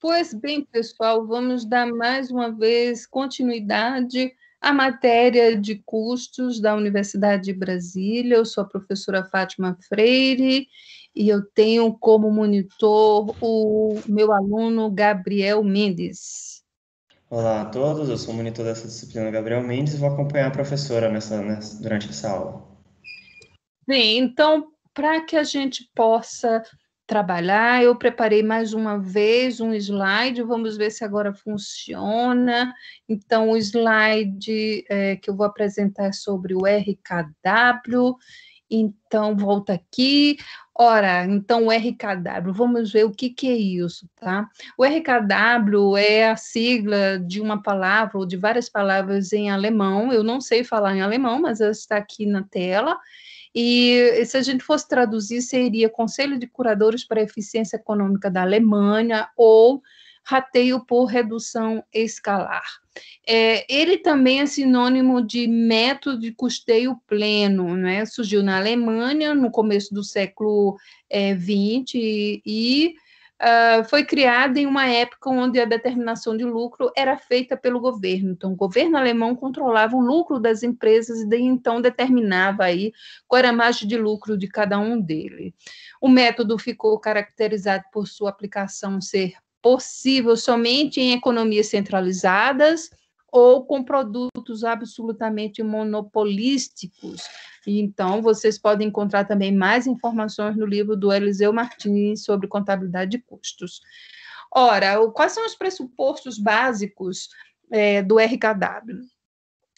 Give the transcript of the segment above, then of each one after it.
Pois bem, pessoal, vamos dar mais uma vez continuidade à matéria de custos da Universidade de Brasília. Eu sou a professora Fátima Freire e eu tenho como monitor o meu aluno Gabriel Mendes. Olá a todos, eu sou o monitor dessa disciplina Gabriel Mendes e vou acompanhar a professora durante essa aula. Bem, então, para que a gente possa trabalhar, eu preparei mais uma vez um slide, vamos ver se agora funciona. Então, o slide que eu vou apresentar é sobre o RKW. Então, volta aqui. Ora, então, o RKW, vamos ver o que é isso, tá? O RKW é a sigla de uma palavra, ou de várias palavras em alemão. Eu não sei falar em alemão, mas ela está aqui na tela. E se a gente fosse traduzir, seria Conselho de Curadores para a Eficiência Econômica da Alemanha ou rateio por redução escalar. Ele também é sinônimo de método de custeio pleno, né? Surgiu na Alemanha no começo do século XX e foi criado em uma época onde a determinação de lucro era feita pelo governo. Então, o governo alemão controlava o lucro das empresas e daí então determinava aí qual era a margem de lucro de cada um deles. O método ficou caracterizado por sua aplicação ser possível somente em economias centralizadas ou com produtos absolutamente monopolísticos. Então, vocês podem encontrar também mais informações no livro do Eliseu Martins sobre contabilidade de custos. Ora, quais são os pressupostos básicos do RKW?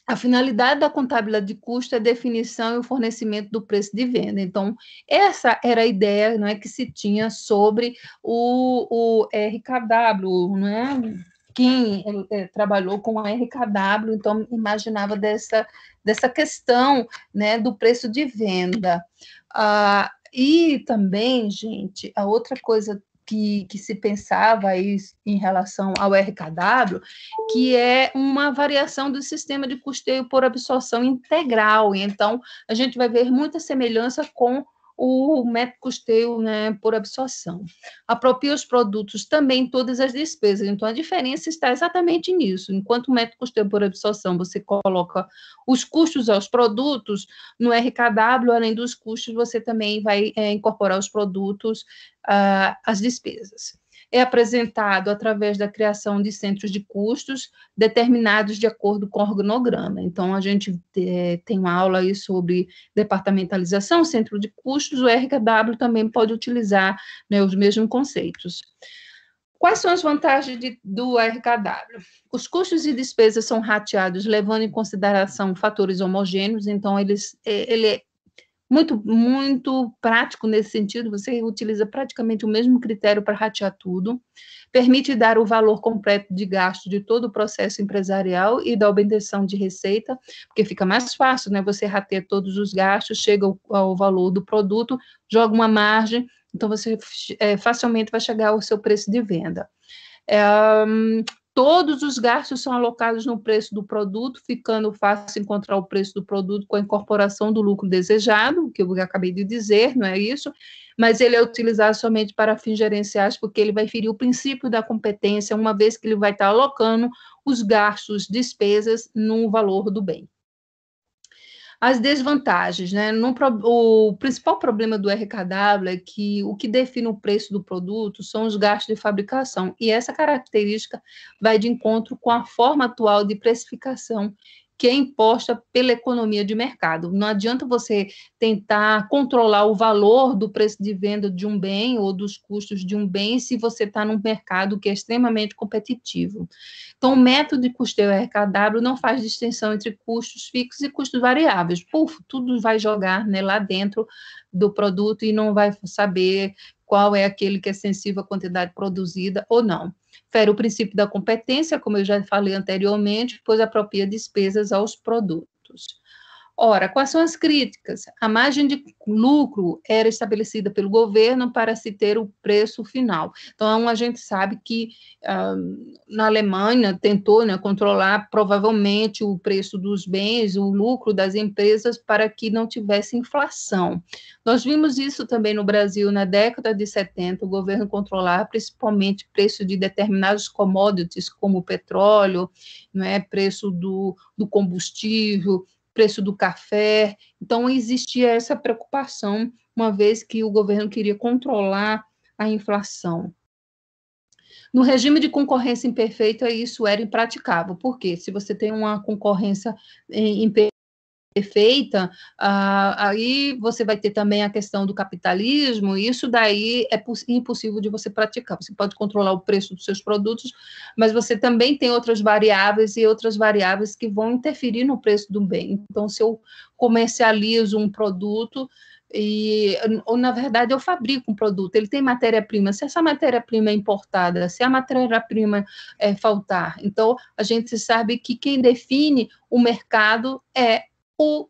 A finalidade da contabilidade de custo é a definição e o fornecimento do preço de venda. Então, essa era a ideia, não é, que se tinha sobre o RKW, não é? Quem trabalhou com a RKW, então, imaginava dessa questão, né, do preço de venda. E também, gente, a outra coisa que se pensava aí em relação ao RKW, que é uma variação do sistema de custeio por absorção integral. Então, a gente vai ver muita semelhança com o método custeio, né, por absorção. Apropria os produtos também todas as despesas. Então, a diferença está exatamente nisso. Enquanto o método custeio por absorção, você coloca os custos aos produtos, no RKW, além dos custos, você também vai incorporar os produtos às despesas. É apresentado através da criação de centros de custos determinados de acordo com o organograma. Então, a gente tem uma aula aí sobre departamentalização, centro de custos, o RKW também pode utilizar, né, os mesmos conceitos. Quais são as vantagens do RKW? Os custos e despesas são rateados levando em consideração fatores homogêneos, então ele é muito prático nesse sentido, você utiliza praticamente o mesmo critério para ratear tudo, permite dar o valor completo de gasto de todo o processo empresarial e da obtenção de receita, porque fica mais fácil, né? Você rateia todos os gastos, chega ao valor do produto, joga uma margem, então você facilmente vai chegar ao seu preço de venda. Todos os gastos são alocados no preço do produto, ficando fácil encontrar o preço do produto com a incorporação do lucro desejado, que eu acabei de dizer, não é isso? Mas ele é utilizado somente para fins gerenciais, porque ele vai ferir o princípio da competência, uma vez que ele vai estar alocando os gastos, despesas, no valor do bem. As desvantagens, né? O principal problema do RKW é que o que define o preço do produto são os gastos de fabricação, e essa característica vai de encontro com a forma atual de precificação que é imposta pela economia de mercado. Não adianta você tentar controlar o valor do preço de venda de um bem ou dos custos de um bem se você está num mercado que é extremamente competitivo. Então, o método de custeio RKW não faz distinção entre custos fixos e custos variáveis. Puf, tudo vai jogar, né, lá dentro do produto e não vai saber qual é aquele que é sensível à quantidade produzida ou não. Fere o princípio da competência, como eu já falei anteriormente, pois apropria despesas aos produtos. Ora, quais são as críticas? A margem de lucro era estabelecida pelo governo para se ter o preço final. Então, a gente sabe que na Alemanha tentou, né, controlar provavelmente o preço dos bens, o lucro das empresas para que não tivesse inflação. Nós vimos isso também no Brasil na década de 70, o governo controlava principalmente o preço de determinados commodities, como o petróleo, né, preço do combustível, preço do café. Então, existia essa preocupação, uma vez que o governo queria controlar a inflação. No regime de concorrência imperfeita, isso era impraticável. Por quê? Se você tem uma concorrência imperfeita, aí você vai ter também a questão do capitalismo, e isso daí é impossível de você praticar. Você pode controlar o preço dos seus produtos, mas você também tem outras variáveis que vão interferir no preço do bem. Então, se eu comercializo um produto, ou na verdade eu fabrico um produto, ele tem matéria-prima, se essa matéria-prima é importada, se a matéria-prima faltar, então a gente sabe que quem define o mercado é o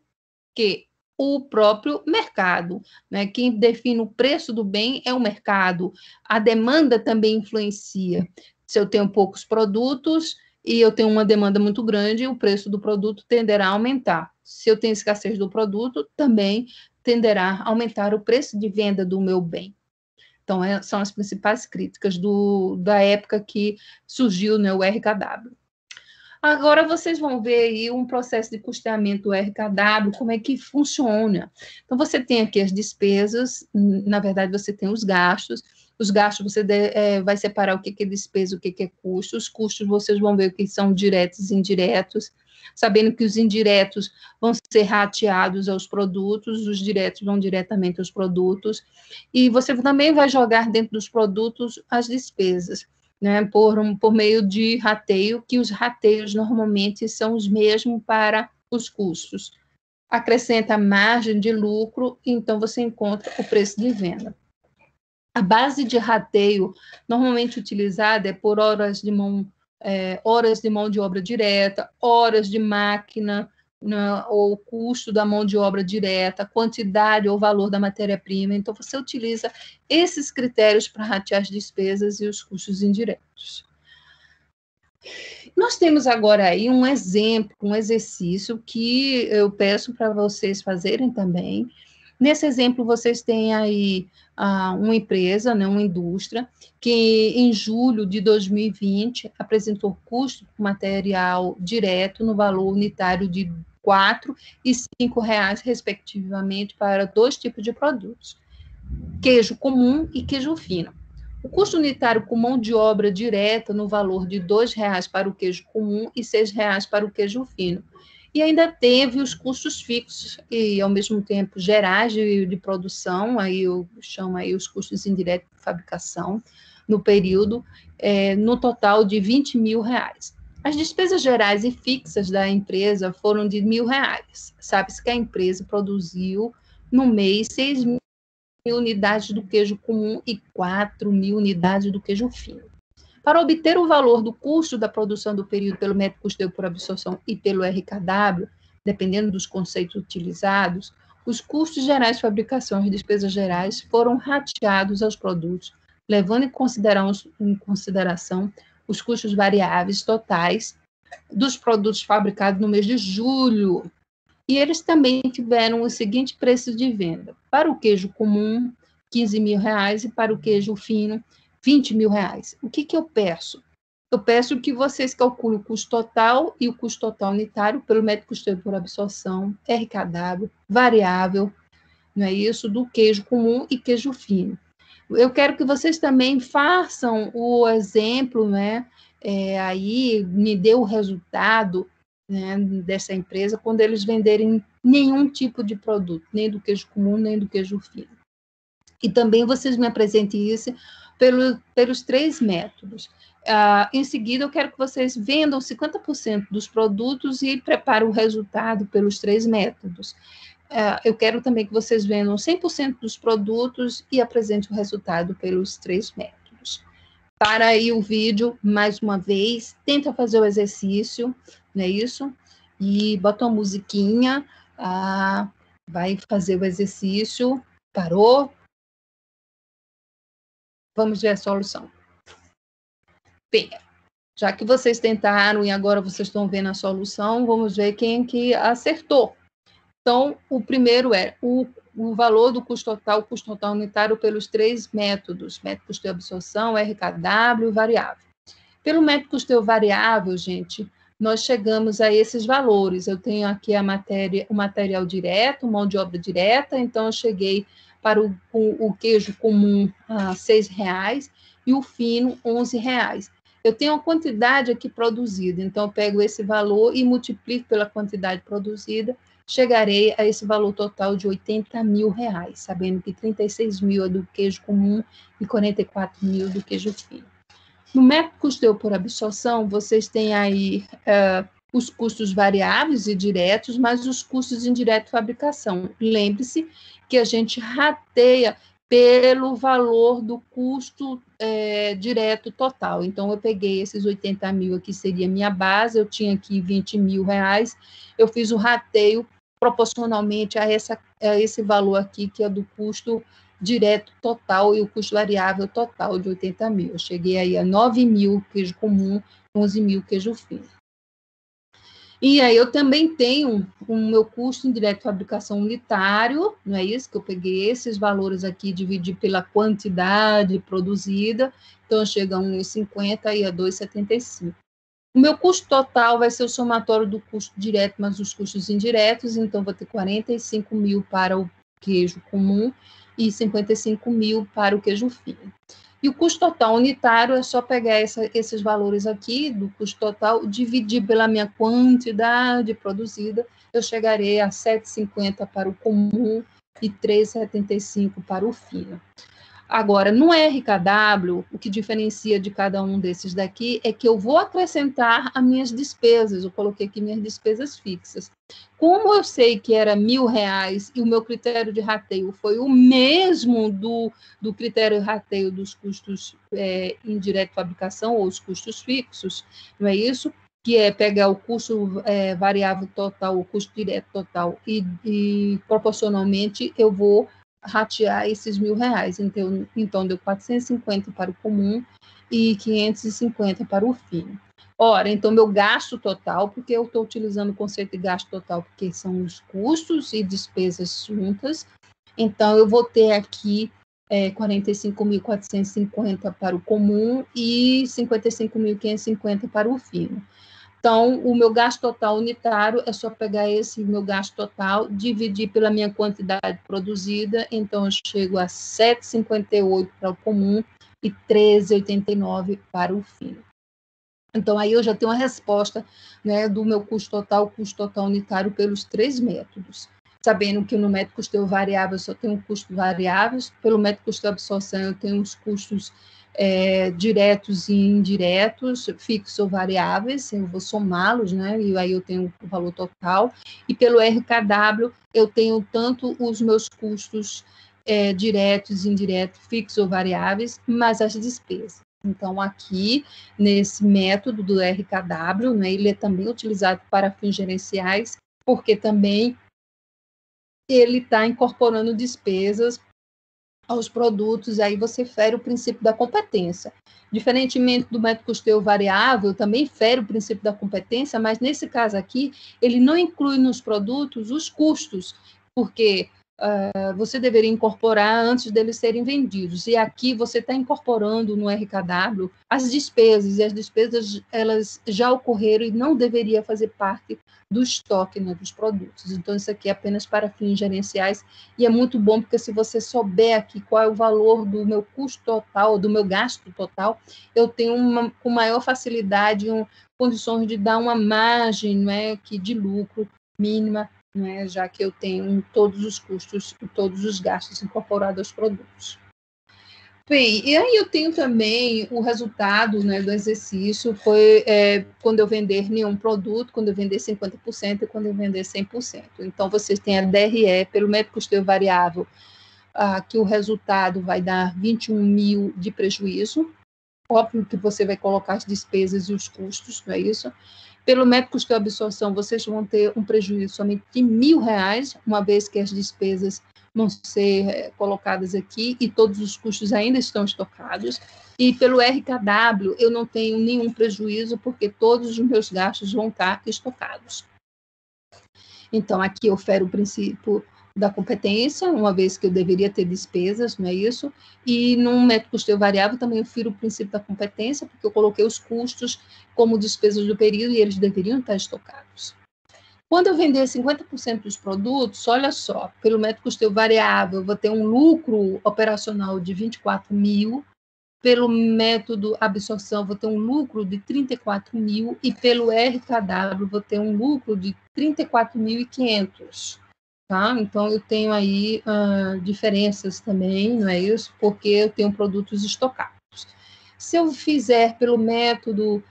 quê? O próprio mercado, né? Quem define o preço do bem é o mercado. A demanda também influencia. Se eu tenho poucos produtos e eu tenho uma demanda muito grande, o preço do produto tenderá a aumentar. Se eu tenho escassez do produto, também tenderá a aumentar o preço de venda do meu bem. Então, são as principais críticas da época que surgiu, né, o RKW. Agora vocês vão ver aí um processo de custeamento do RKW, como é que funciona. Então, você tem aqui as despesas, na verdade, você tem os gastos você vai separar o que é despesa, o que é custo. Os custos vocês vão ver o que são diretos e indiretos, sabendo que os indiretos vão ser rateados aos produtos, os diretos vão diretamente aos produtos, e você também vai jogar dentro dos produtos as despesas, né, por meio de rateio, que os rateios normalmente são os mesmos para os custos. Acrescenta a margem de lucro, então você encontra o preço de venda. A base de rateio normalmente utilizada é por horas de mão de obra direta, horas de máquina, né, ou custo da mão de obra direta, quantidade ou valor da matéria-prima. Então, você utiliza esses critérios para ratear as despesas e os custos indiretos. Nós temos agora aí um exemplo, um exercício que eu peço para vocês fazerem também. Nesse exemplo, vocês têm aí uma empresa, né, uma indústria, que em julho de 2020 apresentou custo com material direto no valor unitário de R$ 4 e R$ 5, respectivamente, para 2 tipos de produtos, queijo comum e queijo fino. O custo unitário com mão de obra direta no valor de R$ 2,00 para o queijo comum e R$ 6,00 para o queijo fino. E ainda teve os custos fixos e, ao mesmo tempo, gerais de produção, aí eu chamo aí os custos indiretos de fabricação, no período, no total de R$ 20 mil. As despesas gerais e fixas da empresa foram de R$ 1.000. Sabe-se que a empresa produziu, no mês, 6.000 unidades do queijo comum e 4.000 unidades do queijo fino. Para obter o valor do custo da produção do período pelo método custeio por absorção e pelo RKW, dependendo dos conceitos utilizados, os custos gerais de fabricação e despesas gerais foram rateados aos produtos, levando em consideração os custos variáveis totais dos produtos fabricados no mês de julho. E eles também tiveram o seguinte preço de venda: para o queijo comum, R$ 15 mil, e para o queijo fino, R$ 20 mil. O que eu peço? Eu peço que vocês calculem o custo total e o custo total unitário pelo método custeio por absorção, RKW, variável, não é isso, do queijo comum e queijo fino. Eu quero que vocês também façam o exemplo, né, aí me dê o resultado, né, dessa empresa quando eles venderem nenhum tipo de produto, nem do queijo comum, nem do queijo fino. E também vocês me apresentem isso pelos 3 métodos. Em seguida, eu quero que vocês vendam 50% dos produtos e preparem o resultado pelos 3 métodos. Eu quero também que vocês vendam 100% dos produtos e apresentem o resultado pelos 3 métodos. Para aí o vídeo, mais uma vez, tenta fazer o exercício, não é isso? E bota uma musiquinha, Vai fazer o exercício. Parou? Vamos ver a solução. Bem, já que vocês tentaram e agora vocês estão vendo a solução, vamos ver quem que acertou. Então, o primeiro é o valor do custo total unitário pelos 3 métodos, método custeio-absorção, RKW e variável. Pelo método custeio-variável, gente, nós chegamos a esses valores. Eu tenho aqui o material direto, mão de obra direta, então eu cheguei para o queijo comum a R$ 6,00 e o fino R$ 11,00. Eu tenho a quantidade aqui produzida, então eu pego esse valor e multiplico pela quantidade produzida, chegarei a esse valor total de R$ 80 mil, sabendo que 36 mil é do queijo comum e 44 mil do queijo fino. No método custeio por absorção, vocês têm aí os custos variáveis e diretos, mas os custos indiretos de fabricação. Lembre-se que a gente rateia pelo valor do custo direto total. Então, eu peguei esses 80 mil aqui, seria minha base, eu tinha aqui 20 mil reais, eu fiz o rateio proporcionalmente a esse valor aqui, que é do custo direto total e o custo variável total de 80 mil. Eu cheguei aí a 9 mil queijo comum, 11 mil queijo fino. E aí eu também tenho o meu custo indireto de fabricação unitário, não é isso? Que eu peguei esses valores aqui, dividi pela quantidade produzida, então chega a 1,50 e a 2,75. O meu custo total vai ser o somatório do custo direto mais os custos indiretos, então vou ter 45 mil para o queijo comum e 55 mil para o queijo fino. E o custo total unitário é só pegar esses valores aqui do custo total, dividir pela minha quantidade produzida, eu chegarei a 7,50 para o comum e 3,75 para o fino. Agora, no RKW, o que diferencia de cada um desses daqui é que eu vou acrescentar as minhas despesas. Eu coloquei aqui minhas despesas fixas. Como eu sei que era R$ 1.000 e o meu critério de rateio foi o mesmo do critério de rateio dos custos indireto de fabricação ou os custos fixos, não é isso? Que é pegar o custo variável total, o custo direto total e proporcionalmente eu vou ratear esses R$ 1.000. Então, deu 450 para o comum e 550 para o fino. Ora, então, meu gasto total, porque eu estou utilizando o conceito de gasto total, porque são os custos e despesas juntas, então, eu vou ter aqui 45.450 para o comum e 55.550 para o fino. Então, o meu gasto total unitário é só pegar esse meu gasto total, dividir pela minha quantidade produzida, então eu chego a 7,58 para o comum e 13,89 para o fino. Então, aí eu já tenho a resposta, né, do meu custo total unitário pelos 3 métodos. Sabendo que no método custeio variável eu só tenho custos variáveis, pelo método custeio absorção eu tenho os custos diretos e indiretos, fixos ou variáveis, eu vou somá-los, né, e aí eu tenho o valor total, e pelo RKW eu tenho tanto os meus custos diretos e indiretos, fixos ou variáveis, mas as despesas. Então, aqui, nesse método do RKW, né, ele é também utilizado para fins gerenciais, porque também ele está incorporando despesas aos produtos, aí você fere o princípio da competência. Diferentemente do método custeio variável, também fere o princípio da competência, mas nesse caso aqui, ele não inclui nos produtos os custos, porque você deveria incorporar antes deles serem vendidos. E aqui você está incorporando no RKW as despesas, e as despesas elas já ocorreram e não deveria fazer parte do estoque, né, dos produtos. Então, isso aqui é apenas para fins gerenciais, e é muito bom, porque se você souber aqui qual é o valor do meu custo total, do meu gasto total, eu tenho com maior facilidade condições de dar uma margem, né, de lucro mínima, né, já que eu tenho todos os custos e todos os gastos incorporados aos produtos. Bem, e aí eu tenho também o resultado, né, do exercício, foi quando eu vender nenhum produto, quando eu vender 50% e quando eu vender 100%. Então, vocês têm a DRE pelo método custeio variável, que o resultado vai dar 21 mil de prejuízo, Óbvio que você vai colocar as despesas e os custos, não é isso? Pelo método custo-absorção, vocês vão ter um prejuízo somente de R$ 1.000, uma vez que as despesas vão ser colocadas aqui e todos os custos ainda estão estocados. E pelo RKW, eu não tenho nenhum prejuízo, porque todos os meus gastos vão estar estocados. Então, aqui eu fero o princípio da competência, uma vez que eu deveria ter despesas, não é isso? E no método custeio variável também eu firo o princípio da competência, porque eu coloquei os custos como despesas do período e eles deveriam estar estocados. Quando eu vender 50% dos produtos, olha só, pelo método custeio variável, eu vou ter um lucro operacional de 24 mil, pelo método absorção, vou ter um lucro de 34 mil, e pelo RKW, vou ter um lucro de 34.500. Tá? Então, eu tenho aí diferenças também, não é isso? Porque eu tenho produtos estocados. Se eu fizer pelo método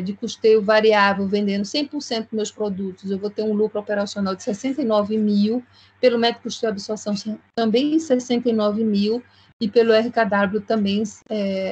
de custeio variável, vendendo 100% dos meus produtos, eu vou ter um lucro operacional de 69 mil, pelo método custeio absorção também 69 mil, e pelo RKW também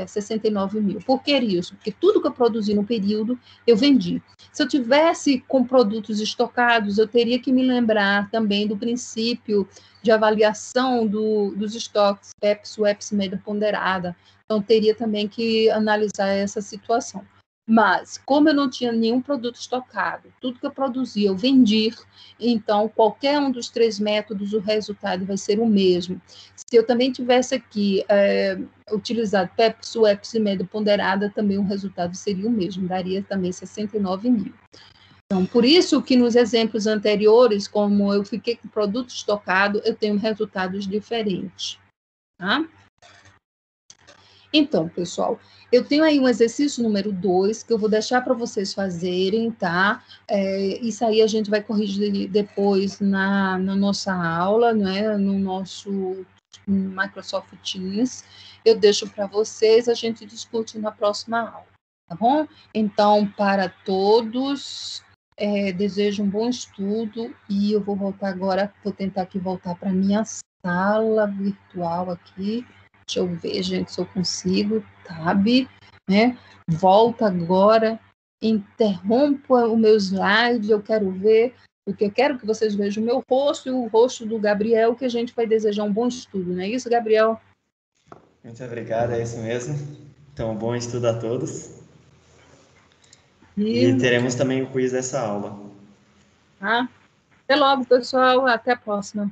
69 mil. Por que isso? Porque tudo que eu produzi no período, eu vendi. Se eu tivesse com produtos estocados, eu teria que me lembrar também do princípio de avaliação dos estoques, PEPS, UEPS, média ponderada. Então, teria também que analisar essa situação. Mas, como eu não tinha nenhum produto estocado, tudo que eu produzia eu vendi, então, qualquer um dos 3 métodos, o resultado vai ser o mesmo. Se eu também tivesse aqui utilizado PEPS, UEPS e média ponderada, também o resultado seria o mesmo, daria também 69 mil. Então, por isso que nos exemplos anteriores, como eu fiquei com produto estocado, eu tenho resultados diferentes. Tá? Então, pessoal, eu tenho aí um exercício número 2, que eu vou deixar para vocês fazerem, tá? Isso aí a gente vai corrigir depois na nossa aula, né? No nosso Microsoft Teams. Eu deixo para vocês, a gente discute na próxima aula, tá bom? Então, para todos, desejo um bom estudo e eu vou voltar agora, vou tentar aqui voltar para minha sala virtual aqui. Deixa eu ver, gente, se eu consigo, tab, né? Volta agora, interrompa o meu slide, eu quero ver, porque eu quero que vocês vejam o meu rosto e o rosto do Gabriel, que a gente vai desejar um bom estudo, não é isso, Gabriel? Muito obrigado, é isso mesmo. Então, bom estudo a todos. E E, teremos também o quiz dessa aula. tá? Até logo, pessoal, até a próxima.